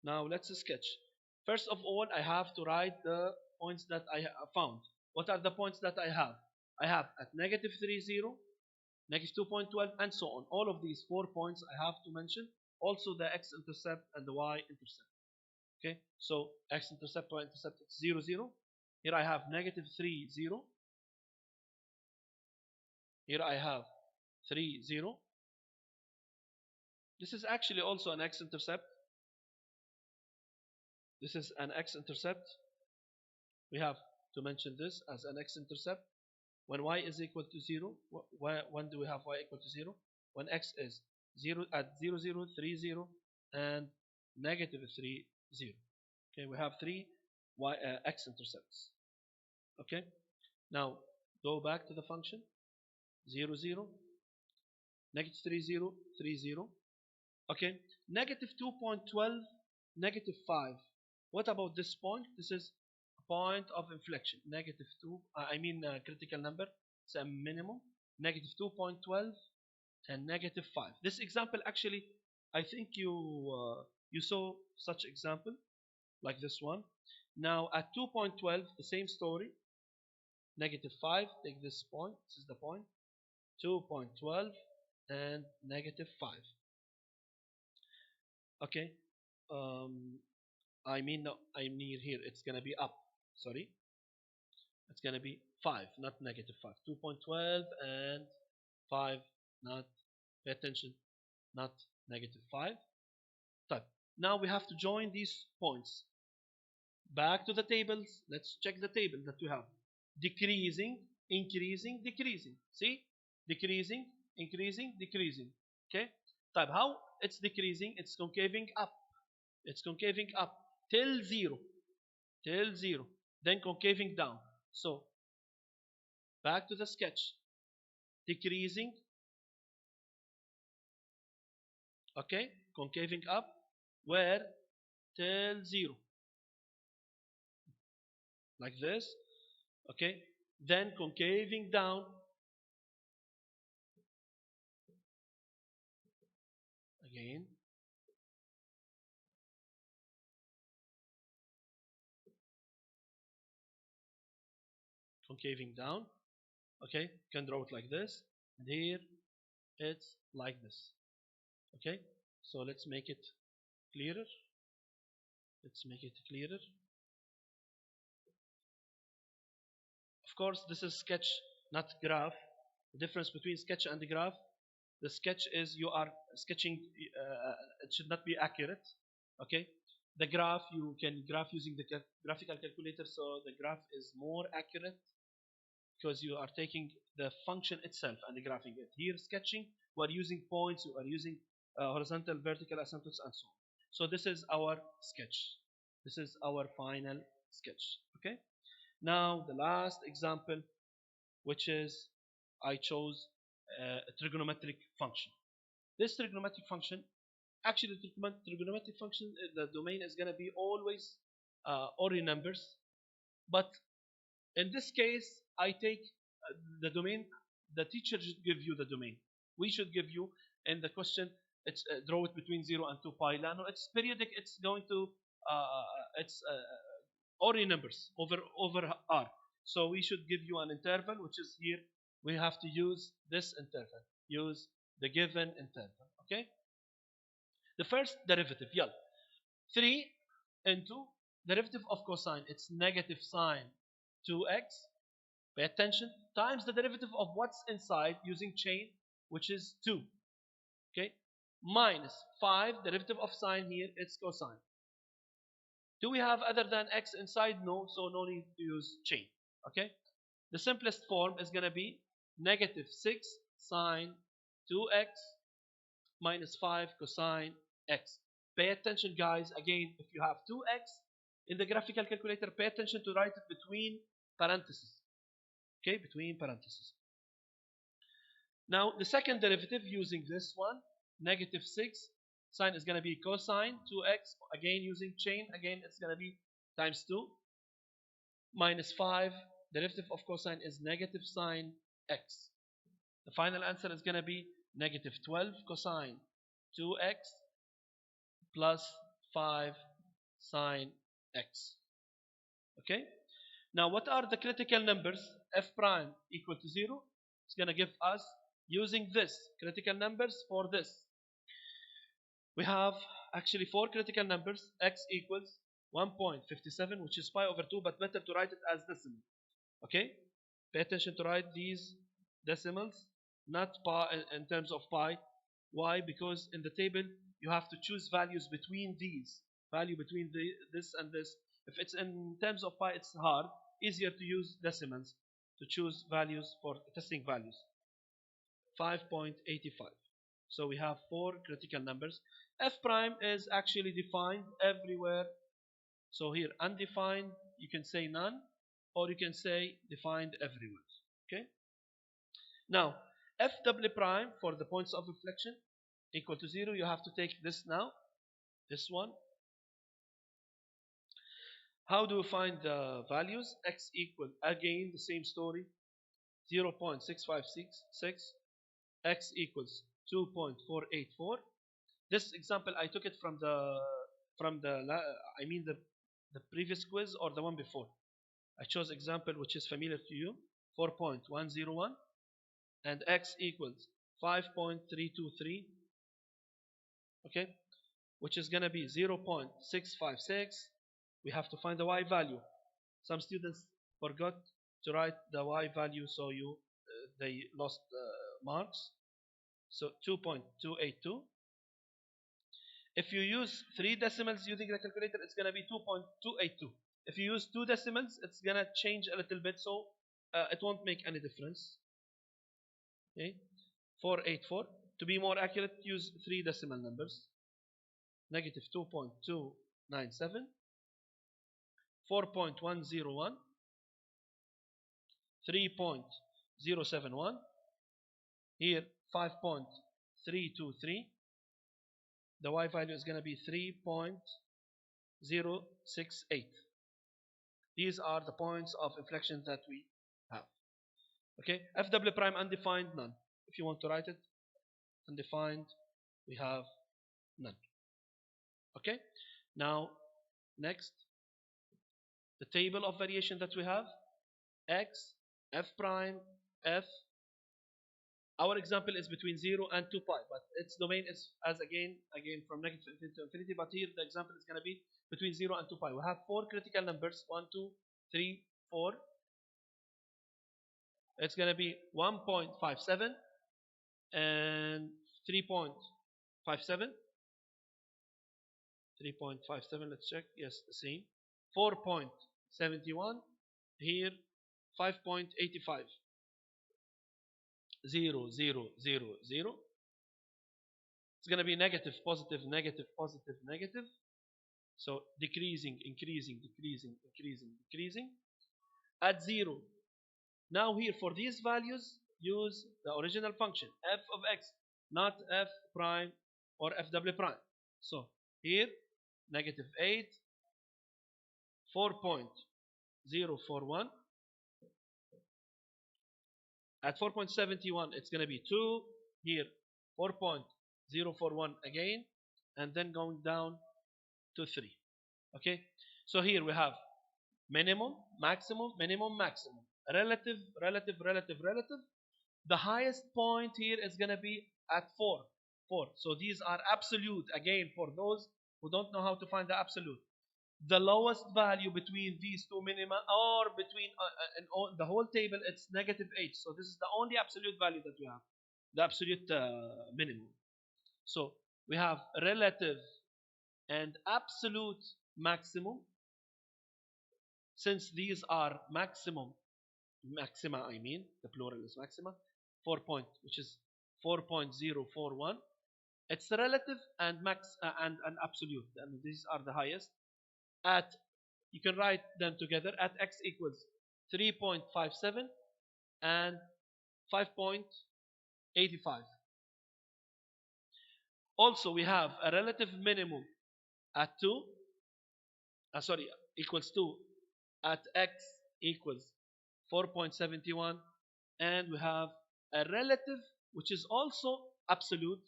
Now let's sketch. First of all, I have to write the points that I found. What are the points that I have? I have at negative 3, 0, negative 2.12, and so on. All of these 4 points I have to mention. Also the x-intercept and the y-intercept. Okay, so x-intercept, y-intercept, it's 0, 0. Here I have negative 3, 0. Here I have 3, 0. This is actually also an x-intercept. This is an x-intercept. We have to mention this as an x-intercept. When y is equal to 0, when do we have y equal to 0? When x is 0 at 0, 0, 3, 0, and negative 3, 0. Okay, we have 3 x-intercepts. Okay. Now go back to the function 0, 0, negative 3, 0, 3, 0. Okay. Negative 2.12, negative 5. What about this point? This is a point of inflection. Negative 2, critical number. It's a minimum. Negative 2.12 and negative 5. This example actually, I think you saw such example like this one. Now at 2.12, the same story. Negative 5, take this point. This is the point. 2.12 and negative 5. Okay. Um, no, I mean here it's gonna be up. Sorry, it's gonna be 5, not negative 5. 2.12 and 5, not, pay attention, not negative 5. Type. Now we have to join these points. Back to the tables. Let's check the table that we have. Decreasing, increasing, decreasing. See? Decreasing, increasing, decreasing. Okay? Type. How it's decreasing? It's concaving up. It's concaving up till 0. Till 0. Then concaving down. So, back to the sketch. Decreasing. Okay? Concaving up. Where? Till 0. Like this. Okay? Then concaving down. Again. Concaving down. Okay? You can draw it like this. And here it's like this. Okay? So let's make it clearer. Let's make it clearer. Of course, this is sketch, not graph. The difference between sketch and the graph, the sketch is you are sketching, it should not be accurate. Okay? The graph, you can graph using the graphical calculator, so the graph is more accurate because you are taking the function itself and graphing it. Here, sketching, we are using points, we are using horizontal, vertical asymptotes, and so on. So this is our sketch. This is our final sketch. Okay. Now the last example, which is I chose a trigonometric function. This trigonometric function, actually, trigonometric function, the domain is going to be always ordinary numbers, but in this case, I take the domain. The teacher should give you the domain. We should give you in the question. It's draw it between 0 and 2 pi. No, it's periodic. It's going to it's ordinary numbers over r. So we should give you an interval, which is here. We have to use this interval. Use the given interval. Okay. The first derivative, yeah, 3 into derivative of cosine. It's negative sine 2x. Pay attention. Times the derivative of what's inside using chain, which is 2. Okay. Minus 5, derivative of sine here, it's cosine. Do we have other than x inside? No, so no need to use chain. Okay. The simplest form is going to be negative 6 sine 2x minus 5 cosine x. Pay attention, guys. Again, if you have 2x in the graphical calculator, pay attention to write it between parentheses. Okay, between parentheses. Now, the second derivative using this one, negative 6, sine is going to be cosine 2x. Again, using chain, again, it's going to be times 2. Minus 5, derivative of cosine is negative sine x. The final answer is going to be negative 12 cosine 2x plus 5 sine x. Okay? Now, what are the critical numbers? F prime equal to 0. It's going to give us, using this, critical numbers for this. We have actually 4 critical numbers. X equals 1.57, which is pi over 2, but better to write it as decimal. Okay? Pay attention to write these decimals, not pi in terms of pi. Why? Because in the table, you have to choose values between these. Value between this and this. If it's in terms of pi, it's hard. Easier to use decimals to choose values for testing values. 5.85. So we have 4 critical numbers. F prime is actually defined everywhere. So here, undefined, you can say none. or you can say defined everywhere. Okay. Now, f double prime for the points of inflection equal to 0. You have to take this now, this one. How do we find the values? X equal, again the same story, 0.6566. X equals 2.484. This example I took it from the the previous quiz or the one before. I chose example which is familiar to you, 4.101, and x equals 5.323. Okay, which is gonna be 0.656. We have to find the y value. Some students forgot to write the y value, so they lost marks. So 2.282. If you use 3 decimals using the calculator, it's gonna be 2.282. If you use 2 decimals, it's gonna change a little bit, so it won't make any difference. Okay, 484. To be more accurate, use 3 decimal numbers. Negative 2.297, 4.101, 3.071, here 5.323. The y value is going to be 3.068. These are the points of inflection that we have. Okay, f double prime undefined, none. If you want to write it, undefined, we have none. Okay, now next, the table of variation that we have, x, f prime, f. Our example is between 0 and 2 pi, but its domain is as again from negative infinity to infinity, but here the example is going to be between 0 and 2 pi. We have 4 critical numbers, 1, 2, 3, 4. It's going to be 1.57 and 3.57. 3.57, let's check. Yes, the same. 4.71. Here, 5.85. 0, 0, 0, 0. It's going to be negative, positive, negative, positive, negative. So decreasing, increasing, decreasing, increasing, decreasing. At 0. Now here for these values, use the original function, f of x, not f prime or f double prime. So here, negative 8, 4.041. At 4.71, it's going to be 2. Here, 4.041 again, and then going down to 3. Okay, so here we have minimum, maximum, minimum, maximum, relative, relative, relative, relative. The highest point here is going to be at 4. 4. So these are absolute, again, for those who don't know how to find the absolute. The lowest value between these two minima, or between the whole table, it's negative 8. So this is the only absolute value that we have, the absolute minimum. So we have relative and absolute maximum. Since these are maxima, I mean, the plural is maxima, 4 point, which is 4.041. It's relative and and absolute, and these are the highest. At, you can write them together, at x equals 3.57 and 5.85. Also, we have a relative minimum at 2, equals 2, at x equals 4.71, and we have a relative which is also absolute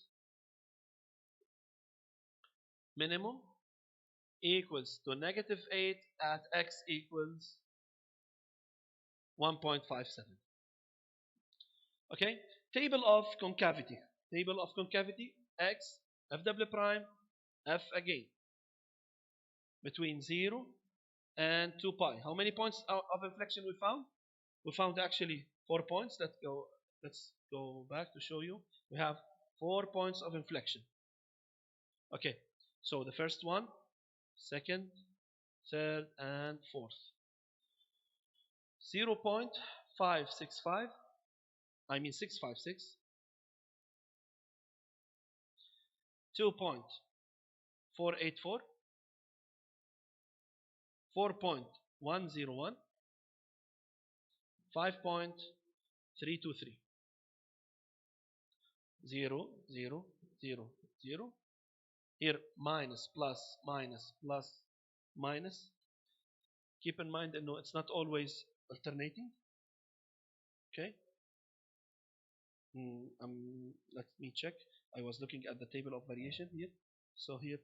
minimum equals to negative 8 at x equals 1.57. Okay, table of concavity. Table of concavity, x, f double prime, f again, between 0 and 2 pi. How many points of inflection we found? We found actually 4 points. Let's go back to show you. We have 4 points of inflection. Okay, so the first one, second, third, and fourth. 0.565, I mean 656. 2.484. 4.101. 5.323. 0, 0, 0, 0. Here minus, plus, minus, plus, minus. Keep in mind that no, it's not always alternating. Okay. Let me check. I was looking at the table of variation here. So here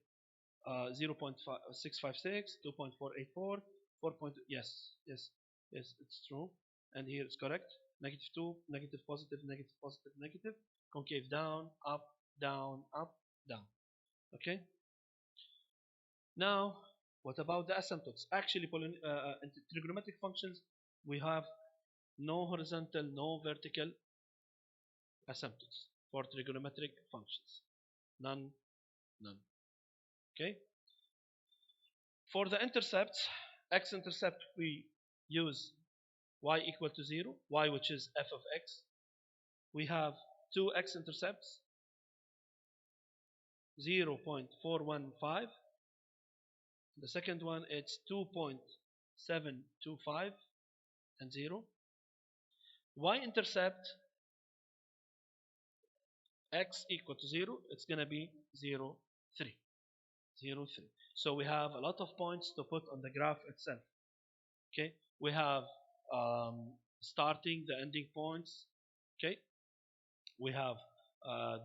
0.656, 2.484, 4. Yes, yes, yes, it's true. And here it's correct. -2, negative, positive, negative, positive, negative. Concave down, up, down, up, down. Okay. Now, what about the asymptotes? Actually, in trigonometric functions, we have no horizontal, no vertical asymptotes for trigonometric functions. None, none. Okay. For the intercepts, x-intercept, we use y equal to 0, y which is f of x. We have two x-intercepts, 0.415. The second one it's 2.725 and 0. Y-intercept x equal to 0, it's going to be 0, 3. 0, 3. So we have a lot of points to put on the graph itself. Okay, we have starting, the ending points. Okay, we have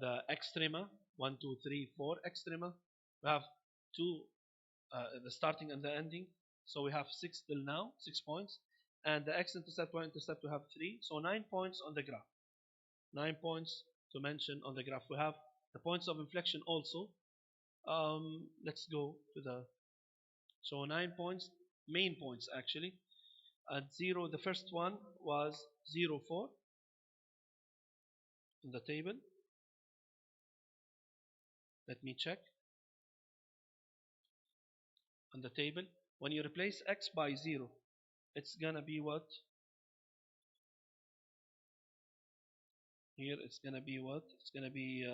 the extrema, 1, 2, 3, 4 extrema. We have two, the starting and the ending. So we have 6 till now, 6 points. And the x-intercept, y-intercept, we have 3. So 9 points on the graph. 9 points to mention on the graph. We have the points of inflection also. Let's go to the, so 9 points, main points actually. At 0, the first one was 0, 4 in the table. Let me check. On the table, when you replace x by 0, it's gonna be what? Here it's gonna be what? It's gonna be,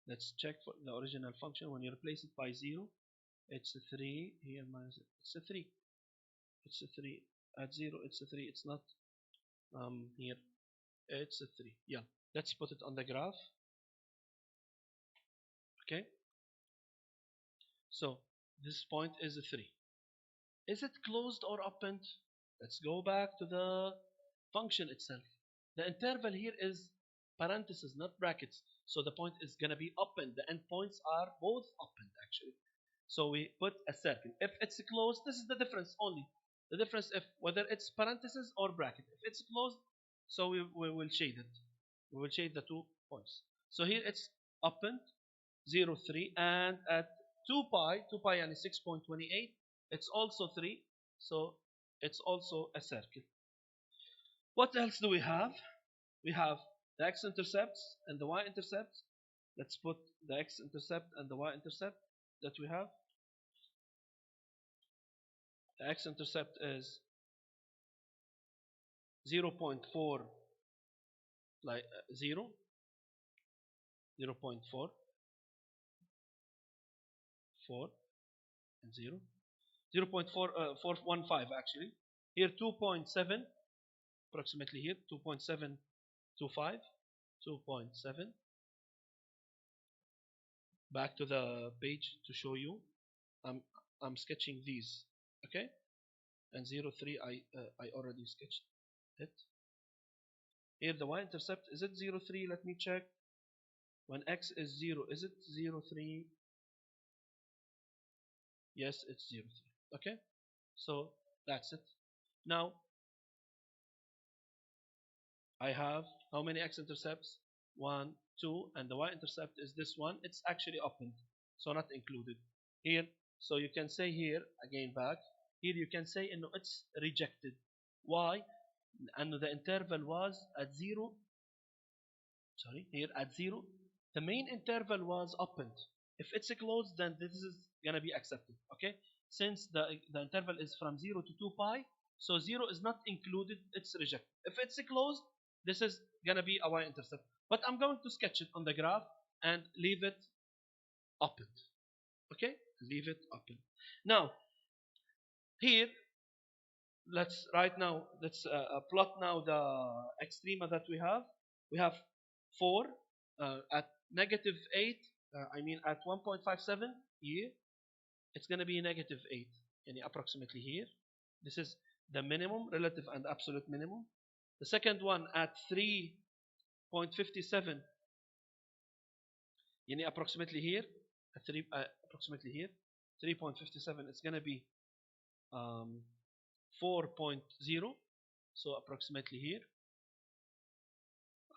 let's check for the original function. When you replace it by 0, it's a 3. Here minus it. It's a 3. It's a 3. At 0, it's a 3. It's not here. It's a 3. Yeah. Let's put it on the graph. Okay. So this point is a 3. Is it closed or opened? Let's go back to the function itself. The interval here is parentheses, not brackets. So the point is going to be opened. The endpoints are both opened actually. So we put a circle. If it's closed, this is the difference only. The difference if whether it's parentheses or bracket. If it's closed, so we will shade it. We will shade the 2 points. So here it's opened, 0, 3, and at 2 pi and 6.28, it's also 3, so it's also a circle. What else do we have? We have the x-intercepts and the y-intercepts. Let's put the x-intercept and the y-intercept that we have. The x-intercept is 0.4, like 0, 0.4, 4, and 0. 0.415 actually. Here 2.7, approximately here 2.725, 2.7. Back to the page to show you. I'm sketching these, okay? And 0.3 I already sketched it. Here the y-intercept, is it 0.3? Let me check. When x is 0, is it 0.3? Yes, it's 0.3. Okay, so that's it. Now I have how many x-intercepts? 1, 2, and the y-intercept is this one. It's actually opened, so not included here. So you can say here, again back, here you can say no, it's rejected. Why? And the interval was at 0. Sorry, here at 0, the main interval was opened. If it's closed, then this is gonna be accepted. Okay, since the interval is from 0 to 2 pi, so 0 is not included, it's rejected. If it's closed, this is gonna be a y-intercept. But I'm going to sketch it on the graph and leave it open. Okay, leave it open. Now, here let's plot now the extrema that we have. We have 4 at negative 8. I mean at 1.57 here, it's going to be negative 8, yani approximately here. This is the minimum, relative and absolute minimum. The second one at 3.57, yani approximately here, approximately here, 3.57. It's going to be 4.0, so approximately here.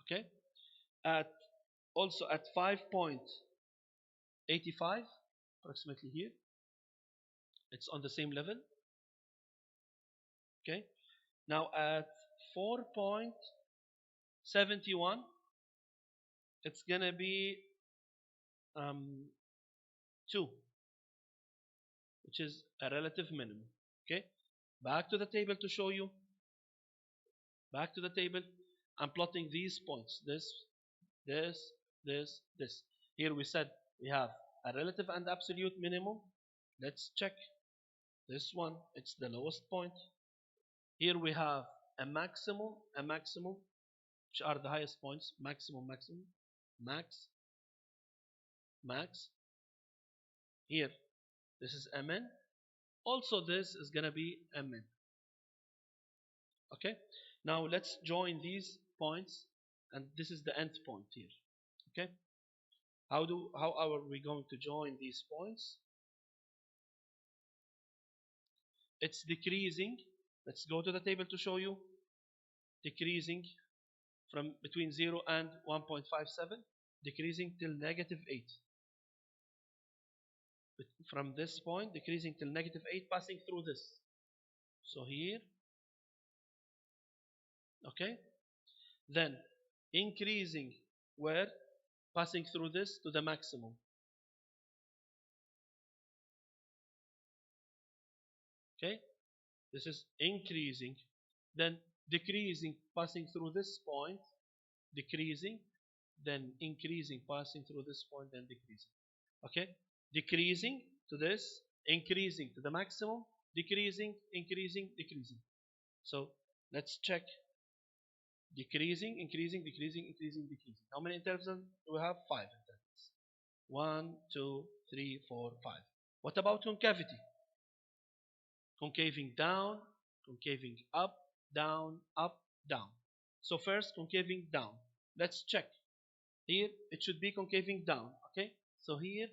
Okay, at also at 5.85, approximately here. It's on the same level. Okay, now at 4.71, it's gonna be 2, which is a relative minimum. Okay, back to the table to show you. Back to the table. I'm plotting these points. This. Here we said we have a relative and absolute minimum. Let's check this one. It's the lowest point. Here we have a maximum, which are the highest points. Maximum, max. Here, this is mn. Also, this is gonna be mn. Okay. Now let's join these points, and this is the end point here. Okay. How are we going to join these points? It's decreasing. Let's go to the table to show you. Decreasing from between 0 and 1.57, decreasing till negative 8. From this point, decreasing till negative 8, passing through this. So here, okay. Then increasing where? Passing through this to the maximum. Okay, this is increasing. Then decreasing, passing through this point, decreasing, then increasing, passing through this point, then decreasing. Okay, decreasing to this, increasing to the maximum, decreasing, increasing, decreasing. So let's check. Decreasing, increasing, decreasing, increasing, decreasing. How many intervals do we have? 5 intervals. 1, 2, 3, 4, 5. What about concavity? Concaving down, concaving up, down, up, down. So first, concaving down. Let's check. Here, it should be concaving down. Okay, so here,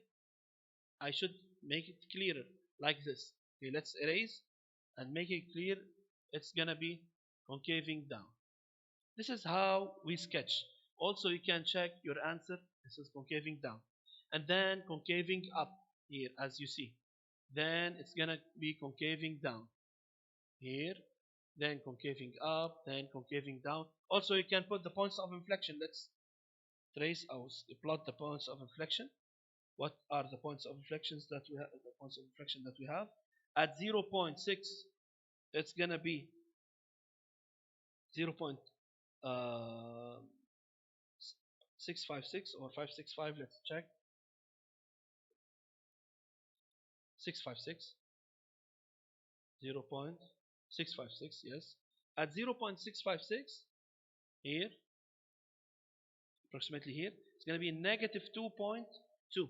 I should make it clearer, like this. Okay, let's erase and make it clear. It's gonna be concaving down. This is how we sketch. Also, you can check your answer. This is concaving down. And then concaving up here, as you see. Then it's gonna be concaving down here. Then concaving up, then concaving down. Also, you can put the points of inflection. Let's trace our plot the points of inflection. What are the points of inflections that we have? The points of inflection that we have at 0.6, it's gonna be 0.656 or 565. Let's check. 656. 0.656. Yes. At 0.656 here, approximately here, it's gonna be negative 2.2.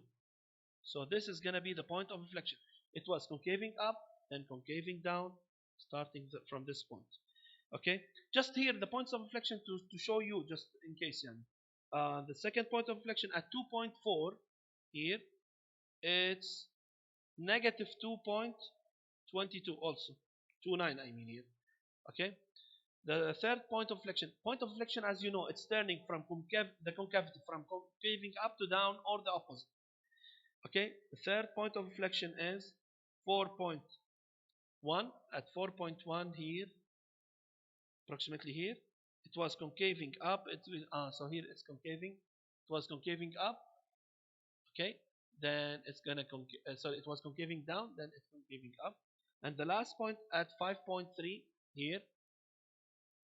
So this is gonna be the point of inflection. It was concaving up, then concaving down, starting from this point. Okay, just here the points of inflection to show you, just in case. The second point of inflection at 2.4 here, it's negative 2.22 also, 29 I mean here. Okay, the third point of inflection, as you know, it's turning from the concavity from concaving up to down, or the opposite. Okay, the third point of inflection is 4.1. At 4.1 here, approximately here, it was concaving up. So here it's concaving. It was concaving up. Okay, then it's gonna sorry, it was concaving down. Then it's concaving up. And the last point at 5.3 here.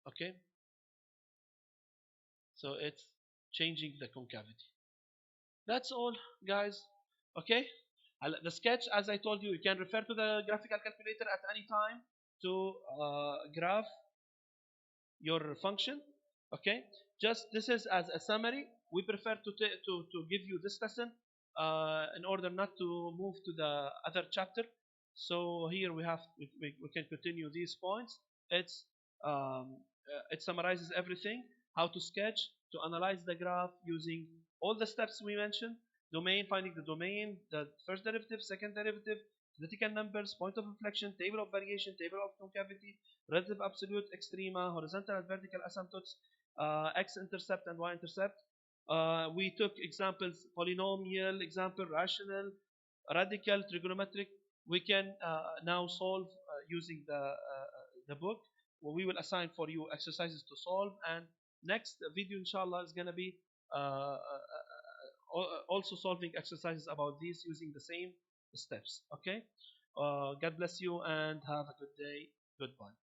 Okay, so it's changing the concavity. That's all, guys. Okay, the sketch, as I told you, you can refer to the graphical calculator at any time. to graph your function. Okay, just this is as a summary. We prefer to give you this lesson in order not to move to the other chapter. So here we can continue these points. It summarizes everything: how to sketch, to analyze the graph using all the steps we mentioned: domain, finding the domain, the first derivative, second derivative, critical numbers, point of inflection, table of variation, table of concavity, relative absolute, extrema, horizontal and vertical asymptotes, x-intercept and y-intercept. We took examples: polynomial, example, rational, radical, trigonometric. We can now solve using the book. Well, we will assign for you exercises to solve, and next video inshallah is going to be also solving exercises about these using the same steps. Okay, God bless you and have a good day. Goodbye.